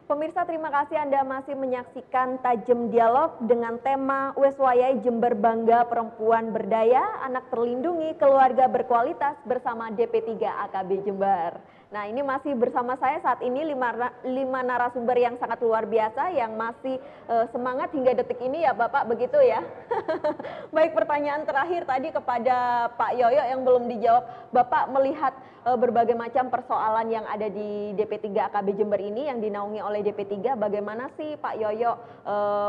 Pemirsa, terima kasih Anda masih menyaksikan Tajam Dialog dengan tema Weswayai Jember Bangga Perempuan Berdaya, Anak Terlindungi, Keluarga Berkualitas bersama DP3 AKB Jember. Nah, ini masih bersama saya saat ini lima narasumber yang sangat luar biasa yang masih semangat hingga detik ini ya Bapak, begitu ya. Baik, pertanyaan terakhir tadi kepada Pak Yoyo yang belum dijawab. Bapak melihat berbagai macam persoalan yang ada di DP3 AKB Jember ini yang dinaungi oleh DP3, bagaimana sih Pak Yoyo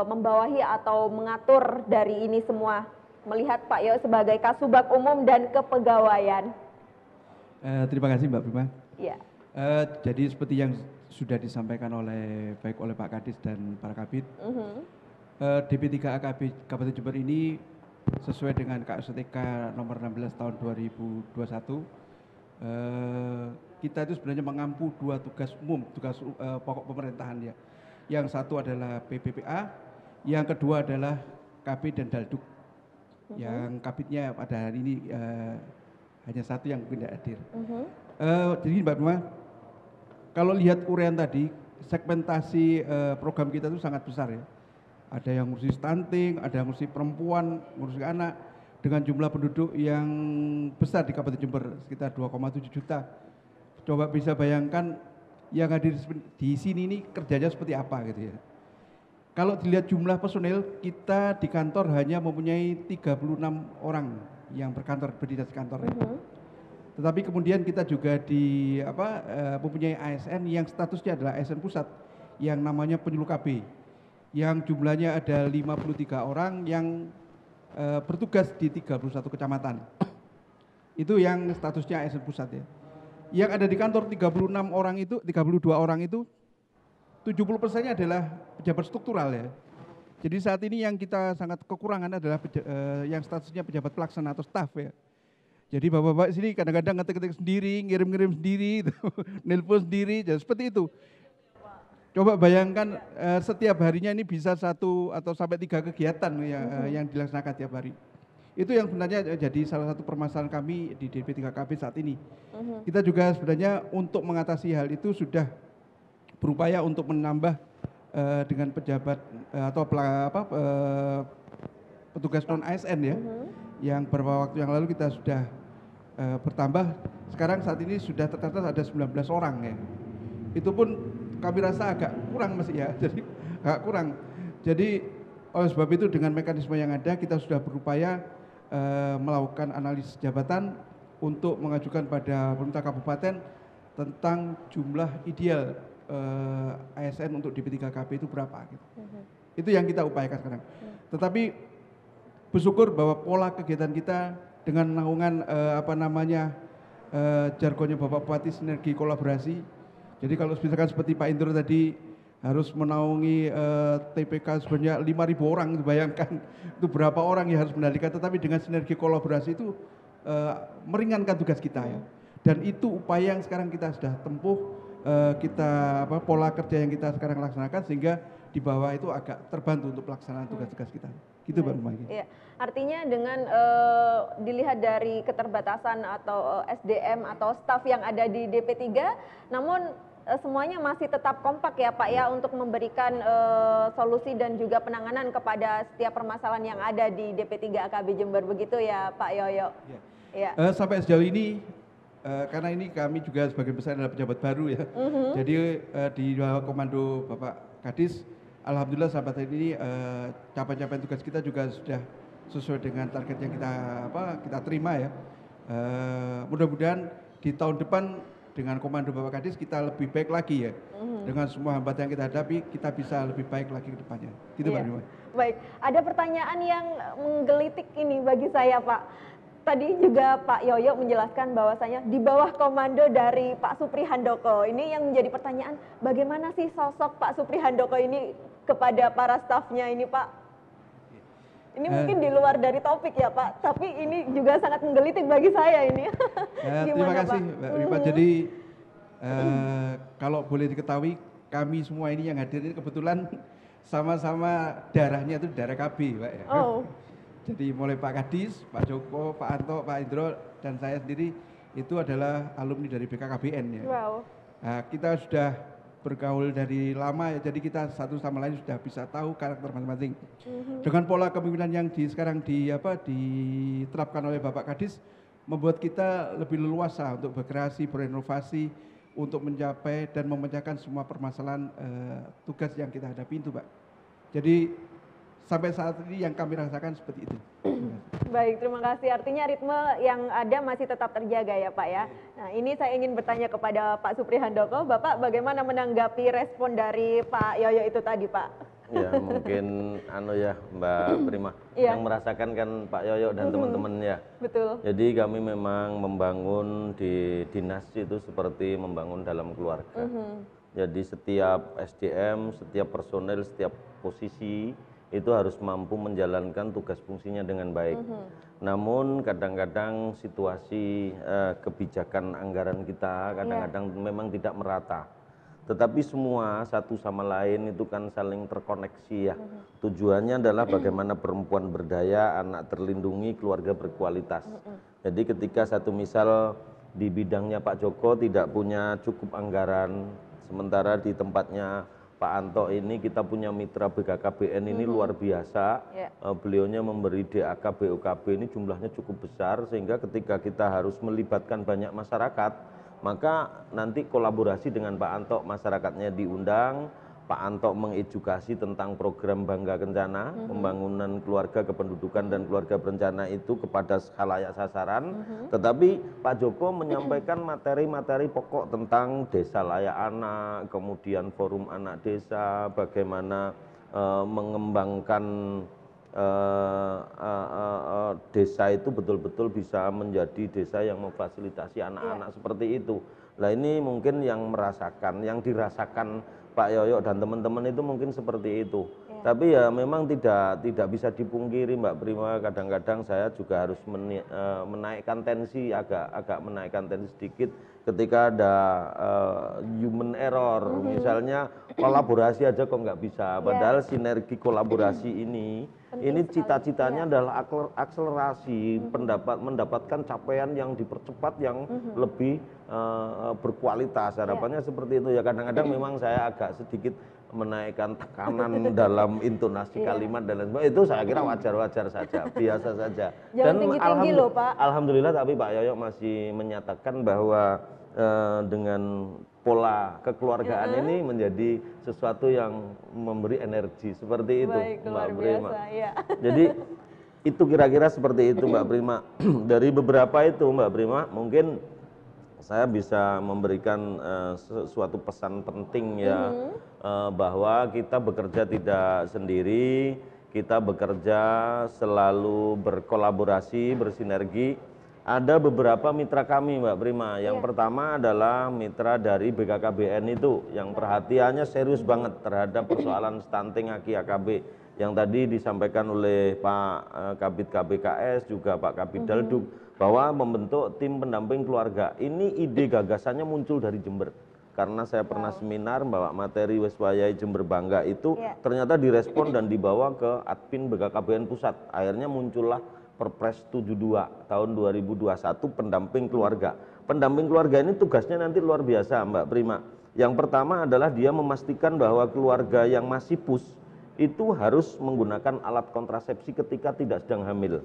membawahi atau mengatur dari ini semua? Melihat Pak Yoyo sebagai Kasubag Umum dan Kepegawaian. Terima kasih Mbak Prima. Ya. Jadi seperti yang sudah disampaikan baik oleh Pak Kadis dan para Kabid, DP3 AKB Kabupaten Jember ini sesuai dengan KSTK nomor 16 tahun 2021, kita itu sebenarnya mengampu dua tugas umum, tugas pokok pemerintahan ya. Yang satu adalah PPPA, yang kedua adalah KB dan Dalduk. Yang Kabidnya pada hari ini hanya satu yang tidak hadir. Jadi Mbak Prima, kalau lihat uraian tadi, segmentasi program kita itu sangat besar ya. Ada yang ngurusi stunting, ada yang ngurusi perempuan, ngurusi anak, dengan jumlah penduduk yang besar di Kabupaten Jember, sekitar 2,7 juta. Coba bisa bayangkan yang hadir di sini ini kerjanya seperti apa gitu ya. Kalau dilihat jumlah personil, kita di kantor hanya mempunyai 36 orang yang berdiri di kantor. Tetapi kemudian kita juga mempunyai ASN yang statusnya adalah ASN pusat yang namanya penyuluh KB, yang jumlahnya ada 53 orang yang bertugas di 31 kecamatan. Itu yang statusnya ASN pusat ya. Yang ada di kantor 32 orang itu 70%-nya adalah pejabat struktural ya. Jadi saat ini yang kita sangat kekurangan adalah yang statusnya pejabat pelaksana atau staff ya. Jadi bapak-bapak sini kadang-kadang ngetik-ngetik sendiri, ngirim-ngirim sendiri, nelpon sendiri, jadi seperti itu. Coba bayangkan setiap harinya ini bisa 1 atau sampai 3 kegiatan yang dilaksanakan tiap hari. Itu yang sebenarnya jadi salah satu permasalahan kami di DP3KB saat ini. Kita juga sebenarnya untuk mengatasi hal itu sudah berupaya untuk menambah dengan pejabat atau petugas non ASN ya. Yang beberapa waktu yang lalu kita sudah bertambah, sekarang saat ini sudah tercatat ada 19 orang ya. Itu pun kami rasa agak kurang masih ya, jadi agak kurang. Jadi oleh sebab itu dengan mekanisme yang ada kita sudah berupaya melakukan analisis jabatan untuk mengajukan pada pemerintah kabupaten tentang jumlah ideal ASN untuk DP3KB itu berapa gitu. Itu yang kita upayakan sekarang. Tetapi bersyukur bahwa pola kegiatan kita dengan naungan jargonnya Bapak Bupati sinergi kolaborasi. Jadi kalau misalkan seperti Pak Indro tadi harus menaungi TPK sebanyak 5.000 orang, bayangkan itu berapa orang yang harus mengendalikan, tetapi dengan sinergi kolaborasi itu meringankan tugas kita ya. Dan itu upaya yang sekarang kita sudah tempuh, pola kerja yang kita sekarang laksanakan sehingga di bawah itu agak terbantu untuk pelaksanaan tugas-tugas kita. Gitu Mbak Rumah. Iya. Artinya dengan dilihat dari keterbatasan atau SDM atau staf yang ada di DP3, namun semuanya masih tetap kompak ya Pak ya untuk memberikan solusi dan juga penanganan kepada setiap permasalahan yang ada di DP3 AKB Jember, begitu ya Pak Yoyo? Ya. Sampai sejauh ini karena ini kami juga sebagian besar adalah pejabat baru ya. Jadi di bawah komando Bapak Kadis, alhamdulillah sampai saat ini capaian tugas kita juga sudah sesuai dengan target yang kita terima ya. Mudah-mudahan di tahun depan dengan komando Bapak Kadis kita lebih baik lagi ya. Dengan semua hambatan yang kita hadapi, kita bisa lebih baik lagi ke depannya. Gitu Pak Rima. Baik, ada pertanyaan yang menggelitik ini bagi saya Pak. Tadi juga Pak Yoyo menjelaskan bahwasanya di bawah komando dari Pak Supri Handoko. Ini yang menjadi pertanyaan, bagaimana sih sosok Pak Supri Handoko ini kepada para stafnya ini Pak? Ini mungkin di luar dari topik ya Pak, tapi ini juga sangat menggelitik bagi saya ini. Terima kasih Mbak Rima. Jadi kalau boleh diketahui, kami semua ini yang hadir ini kebetulan sama-sama darahnya itu darah KB Pak ya. Jadi mulai Pak Kadis, Pak Joko, Pak Anto, Pak Indro, dan saya sendiri itu adalah alumni dari BKKBN ya. Nah, kita sudah bergaul dari lama ya, jadi kita satu sama lain sudah bisa tahu karakter masing-masing. Dengan pola kepemimpinan yang sekarang diterapkan oleh Bapak Kadis, membuat kita lebih leluasa untuk berkreasi, berinovasi, untuk mencapai dan memecahkan semua permasalahan tugas yang kita hadapi itu, Pak. Jadi sampai saat ini yang kami rasakan seperti itu. Baik, terima kasih. Artinya ritme yang ada masih tetap terjaga ya Pak ya. Nah ini saya ingin bertanya kepada Pak Supri Handoko. Bapak bagaimana menanggapi respon dari Pak Yoyo itu tadi Pak? Ya mungkin Mbak Prima yang merasakan kan Pak Yoyo dan teman-teman ya. Betul. Jadi kami memang membangun di dinas itu seperti membangun dalam keluarga. Jadi setiap SDM, setiap personel, setiap posisi itu harus mampu menjalankan tugas fungsinya dengan baik. Namun kadang-kadang situasi kebijakan anggaran kita kadang-kadang memang tidak merata. Tetapi semua satu sama lain itu kan saling terkoneksi ya. Tujuannya adalah bagaimana perempuan berdaya, anak terlindungi, keluarga berkualitas. Jadi ketika satu misal di bidangnya Pak Joko tidak punya cukup anggaran, sementara di tempatnya Pak Anto ini kita punya mitra BKKBN ini luar biasa. Beliaunya memberi DAK, BOKB ini jumlahnya cukup besar, sehingga ketika kita harus melibatkan banyak masyarakat, maka nanti kolaborasi dengan Pak Anto, masyarakatnya diundang, Pak Anto mengedukasi tentang program Bangga Kencana, pembangunan keluarga kependudukan dan keluarga berencana itu kepada khalayak sasaran. Tetapi Pak Joko menyampaikan materi-materi pokok tentang desa layak anak, kemudian forum anak desa, bagaimana mengembangkan desa itu betul-betul bisa menjadi desa yang memfasilitasi anak-anak seperti itu. Nah ini mungkin yang merasakan, yang dirasakan Pak Yoyo dan teman-teman itu mungkin seperti itu. Tapi ya memang tidak bisa dipungkiri Mbak Prima, kadang-kadang saya juga harus menaikkan tensi, agak menaikkan tensi sedikit ketika ada human error. Misalnya kolaborasi aja kok nggak bisa, padahal sinergi kolaborasi ini cita-citanya adalah akselerasi, mendapatkan capaian yang dipercepat, yang lebih berkualitas. Harapannya seperti itu ya. Kadang-kadang memang saya agak sedikit menaikkan tekanan dalam intonasi kalimat dan lain sebagainya. Itu saya kira wajar-wajar saja, biasa saja. Jangan tinggi-tinggi loh Pak. Alhamdulillah tapi Pak Yoyo masih menyatakan bahwa dengan pola kekeluargaan ini menjadi sesuatu yang memberi energi seperti itu. Baik, Mbak Prima. Ya. Jadi itu kira-kira seperti itu Mbak Prima. Dari beberapa itu Mbak Prima mungkin saya bisa memberikan suatu pesan penting ya, bahwa kita bekerja tidak sendiri, kita bekerja selalu berkolaborasi, bersinergi. Ada beberapa mitra kami Mbak Prima. Yang pertama adalah mitra dari BKKBN itu, yang perhatiannya serius banget terhadap persoalan stunting AKI-AKB. Yang tadi disampaikan oleh Pak Kabid KBKS, juga Pak Kabid Dalduk, bahwa membentuk tim pendamping keluarga. Ini ide gagasannya muncul dari Jember. Karena saya pernah seminar bawa materi Weswayai Jember Bangga itu, ternyata direspon dan dibawa ke admin BKKBN Pusat. Akhirnya muncullah Perpres 72 tahun 2021 pendamping keluarga. Pendamping keluarga ini tugasnya nanti luar biasa Mbak Prima. Yang pertama adalah dia memastikan bahwa keluarga yang masih pus itu harus menggunakan alat kontrasepsi ketika tidak sedang hamil.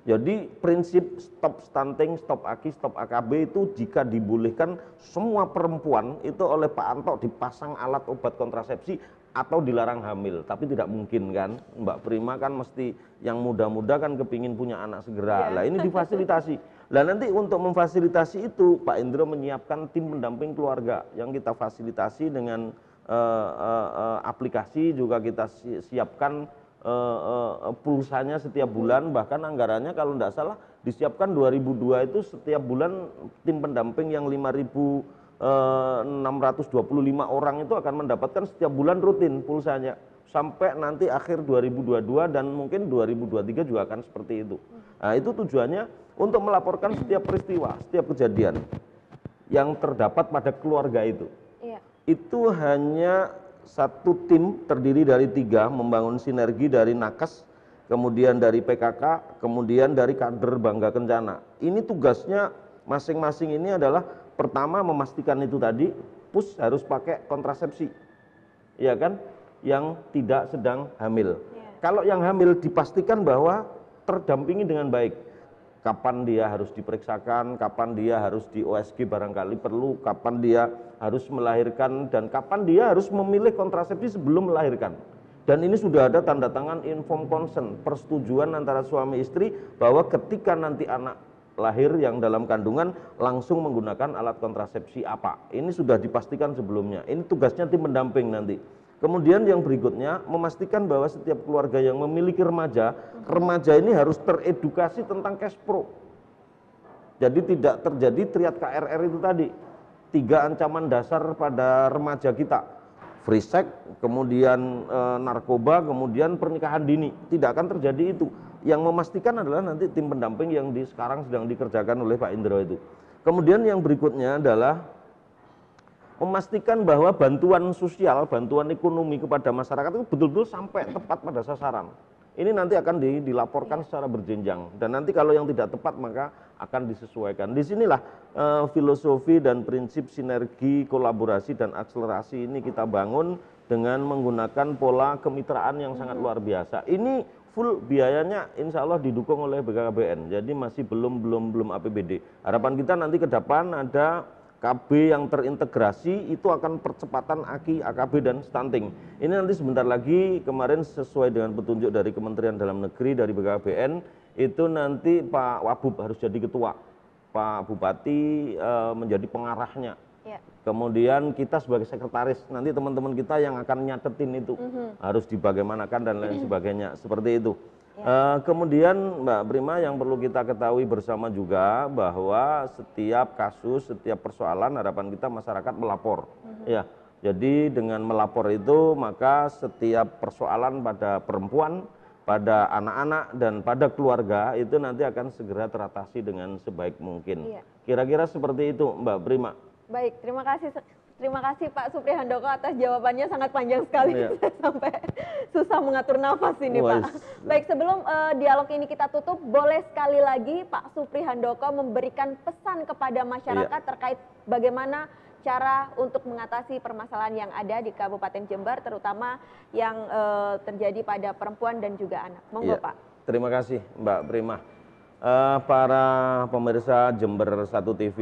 Jadi prinsip stop stunting, stop AKI, stop AKB itu jika dibolehkan semua perempuan itu oleh Pak Anto dipasang alat obat kontrasepsi atau dilarang hamil. Tapi tidak mungkin kan Mbak Prima, kan mesti yang muda-muda kan kepingin punya anak segera. Lah ini difasilitasi. Lah nanti untuk memfasilitasi itu Pak Indro menyiapkan tim pendamping keluarga yang kita fasilitasi dengan aplikasi, juga kita siapkan pulsanya setiap bulan, bahkan anggarannya kalau tidak salah disiapkan 2002 itu setiap bulan tim pendamping yang 5.625 orang itu akan mendapatkan setiap bulan rutin pulsanya sampai nanti akhir 2022 dan mungkin 2023 juga akan seperti itu. Nah itu tujuannya untuk melaporkan setiap peristiwa, setiap kejadian yang terdapat pada keluarga itu. Itu hanya satu tim terdiri dari 3, membangun sinergi dari Nakes, kemudian dari PKK, kemudian dari kader Bangga Kencana. Ini tugasnya masing-masing ini adalah pertama memastikan itu tadi, kampus harus pakai kontrasepsi, ya kan, yang tidak sedang hamil. Kalau yang hamil dipastikan bahwa terdampingi dengan baik. Kapan dia harus diperiksakan, kapan dia harus di OSG barangkali perlu, kapan dia harus melahirkan, dan kapan dia harus memilih kontrasepsi sebelum melahirkan. Dan ini sudah ada tanda tangan informed consent, persetujuan antara suami istri bahwa ketika nanti anak lahir yang dalam kandungan langsung menggunakan alat kontrasepsi apa. Ini sudah dipastikan sebelumnya. Ini tugasnya tim pendamping nanti. Kemudian yang berikutnya memastikan bahwa setiap keluarga yang memiliki remaja, remaja ini harus teredukasi tentang cash pro. Jadi tidak terjadi triad KRR itu tadi. 3 ancaman dasar pada remaja kita. Free sex, kemudian narkoba, kemudian pernikahan dini. Tidak akan terjadi itu. Yang memastikan adalah nanti tim pendamping yang sekarang sedang dikerjakan oleh Pak Indro itu. Kemudian yang berikutnya adalah memastikan bahwa bantuan sosial, bantuan ekonomi kepada masyarakat itu betul-betul sampai tepat pada sasaran. Ini nanti akan dilaporkan secara berjenjang, dan nanti kalau yang tidak tepat maka akan disesuaikan. Disinilah filosofi dan prinsip sinergi, kolaborasi dan akselerasi ini kita bangun dengan menggunakan pola kemitraan yang sangat luar biasa. Ini full biayanya insya Allah didukung oleh BKKBN, jadi masih belum APBD. Harapan kita nanti ke depan ada KB yang terintegrasi, itu akan percepatan AKI, AKB dan stunting. Ini nanti sebentar lagi, kemarin sesuai dengan petunjuk dari Kementerian Dalam Negeri, dari BKKBN, itu nanti Pak Wabub harus jadi ketua, Pak Bupati menjadi pengarahnya. Kemudian kita sebagai sekretaris, nanti teman-teman kita yang akan nyatetin itu, harus dibagaimanakan dan lain sebagainya, seperti itu. Kemudian Mbak Prima, yang perlu kita ketahui bersama juga bahwa setiap kasus, setiap persoalan harapan kita masyarakat melapor. Ya, jadi dengan melapor itu maka setiap persoalan pada perempuan, pada anak-anak dan pada keluarga itu nanti akan segera teratasi dengan sebaik mungkin. Kira-kira seperti itu Mbak Prima. Baik, terima kasih Pak Supri Handoko atas jawabannya, sangat panjang sekali. Saya sampai susah mengatur nafas ini Pak. Baik, sebelum dialog ini kita tutup, boleh sekali lagi Pak Supri Handoko memberikan pesan kepada masyarakat terkait bagaimana cara untuk mengatasi permasalahan yang ada di Kabupaten Jember, terutama yang terjadi pada perempuan dan juga anak. Monggo Pak. Terima kasih Mbak Prima. Para pemirsa Jember 1 TV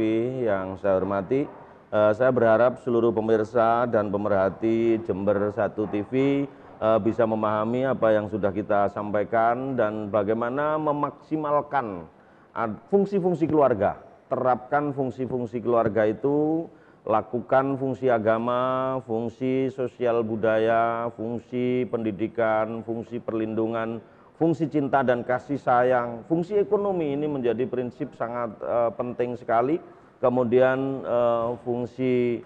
yang saya hormati, saya berharap seluruh pemirsa dan pemerhati Jember 1 TV bisa memahami apa yang sudah kita sampaikan dan bagaimana memaksimalkan fungsi-fungsi keluarga. Terapkan fungsi-fungsi keluarga itu, lakukan fungsi agama, fungsi sosial budaya, fungsi pendidikan, fungsi perlindungan, fungsi cinta dan kasih sayang, fungsi ekonomi ini menjadi prinsip sangat penting sekali. Kemudian fungsi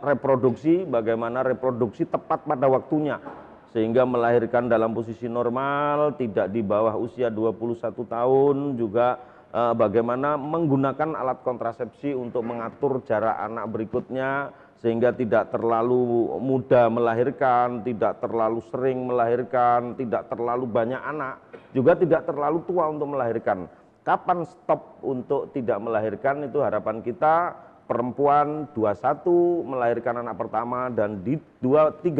reproduksi, bagaimana reproduksi tepat pada waktunya sehingga melahirkan dalam posisi normal, tidak di bawah usia 21 tahun, juga bagaimana menggunakan alat kontrasepsi untuk mengatur jarak anak berikutnya sehingga tidak terlalu muda melahirkan, tidak terlalu sering melahirkan, tidak terlalu banyak anak, juga tidak terlalu tua untuk melahirkan. Kapan stop untuk tidak melahirkan, itu harapan kita perempuan 21 melahirkan anak pertama, dan di 35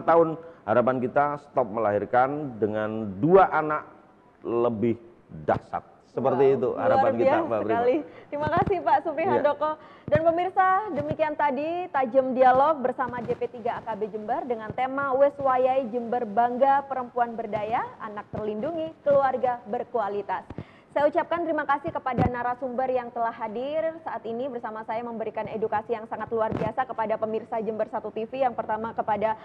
tahun harapan kita stop melahirkan dengan 2 anak lebih dahsyat. Seperti itu harapan kita Mbak Prima. Terima kasih Pak Supri Handoko. Dan pemirsa, demikian tadi Tajam Dialog bersama DP3 AKB Jember dengan tema Wes Wayai Jember Bangga Perempuan Berdaya, Anak Terlindungi, Keluarga Berkualitas. Saya ucapkan terima kasih kepada narasumber yang telah hadir saat ini bersama saya memberikan edukasi yang sangat luar biasa kepada pemirsa Jember 1 TV. Yang pertama kepada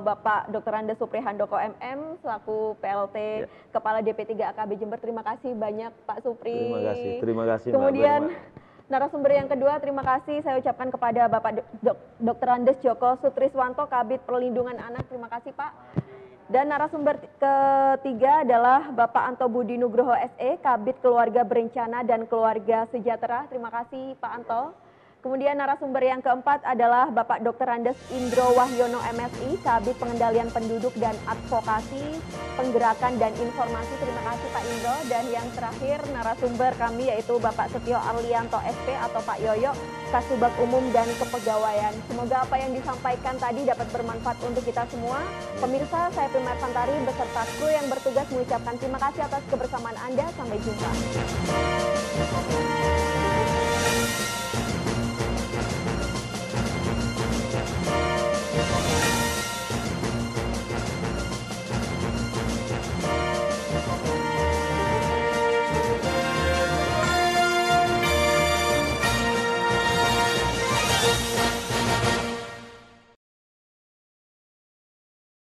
Bapak Dr. Andes Supri Handoko MM selaku PLT Kepala DP3 AKB Jember. Terima kasih banyak Pak Supri. Terima kasih. Kemudian narasumber yang kedua, terima kasih saya ucapkan kepada Bapak Dr. Andes Joko Sutriswanto, Kabid Perlindungan Anak. Terima kasih Pak. Dan narasumber ketiga adalah Bapak Anto Budi Nugroho SE, Kabid Keluarga Berencana dan Keluarga Sejahtera. Terima kasih Pak Anto. Kemudian narasumber yang keempat adalah Bapak Dr. Andes Indro Wahyono MSI, Kabid Pengendalian Penduduk dan Advokasi, Penggerakan dan Informasi. Terima kasih Pak Indro. Dan yang terakhir narasumber kami yaitu Bapak Setio Arlianto SP atau Pak Yoyo, Kasubag Umum dan Kepegawaian. Semoga apa yang disampaikan tadi dapat bermanfaat untuk kita semua. Pemirsa, saya Primar Santari beserta kru yang bertugas mengucapkan terima kasih atas kebersamaan Anda. Sampai jumpa.